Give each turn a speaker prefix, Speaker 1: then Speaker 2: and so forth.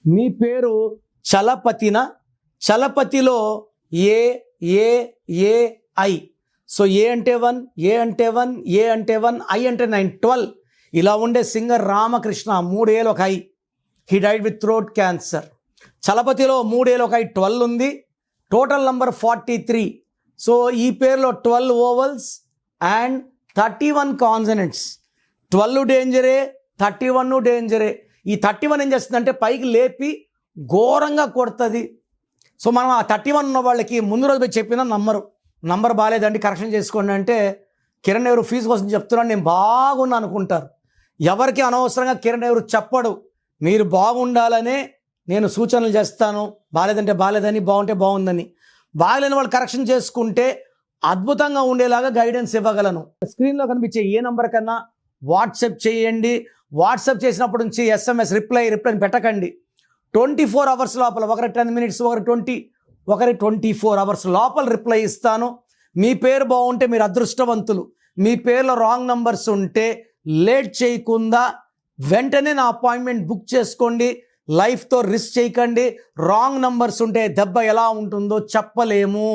Speaker 1: మీ పేరు చలపతినా? చలపతిలో ఏ ఏ A I. So ఏ అంటే 1, ఏ అంటే 1, ఏ అంటే 1, ఐ అంటే 9, 12. ఇలా ఉండే సింగర్ రామకృష్ణ 3 ఏళ్ళు ఒక ఐ. He died with throat cancer. చలపతిలో 3 ఏళ్ళు ఒక ఐ, 12 ఉంది. Total number 43. సో ఈ పేరులో 12 ఓవల్స్ అండ్ 31 కాన్సనెంట్స్. 12 డేంజరే, 31 డేంజరే. ఈ 31 ఏం చేస్తుందంటే పైకి లేపి ఘోరంగా కొడుతుంది. సో మనం ఆ 31 ఉన్న వాళ్ళకి ముందు రోజు పోయి చెప్పినా నంబర్ బాగాలేదండి, కరెక్షన్ చేసుకోండి అంటే కిరణ్ ఎవరు ఫీజు కోసం చెప్తున్నాను, నేను బాగున్నా అనుకుంటారు. ఎవరికి అనవసరంగా కిరణ్ ఎవరు చెప్పడు. మీరు బాగుండాలనే నేను సూచనలు చేస్తాను. బాగాలేదంటే బాగాలేదని, బాగుంటే బాగుందని. బాగలేని వాళ్ళు కరెక్షన్ చేసుకుంటే అద్భుతంగా ఉండేలాగా గైడెన్స్ ఇవ్వగలను. స్క్రీన్లో కనిపించే ఏ నంబర్ కన్నా వాట్సాప్ చేయండి. వాట్సాప్ చేసినప్పటి నుంచి SMS రిప్లై పెట్టకండి. 24 అవర్స్ లోపల, ఒకరి 10 మినిట్స్, ఒకరి 24 అవర్స్ లోపల రిప్లై ఇస్తాను. మీ పేరు బాగుంటే మీరు అదృష్టవంతులు. మీ పేరులో రాంగ్ నంబర్స్ ఉంటే లేట్ చేయకుండా వెంటనే నా అపాయింట్మెంట్ బుక్ చేసుకోండి. లైఫ్తో రిస్క్ చేయకండి. రాంగ్ నంబర్స్ ఉంటే దెబ్బ ఎలా ఉంటుందో చెప్పలేము.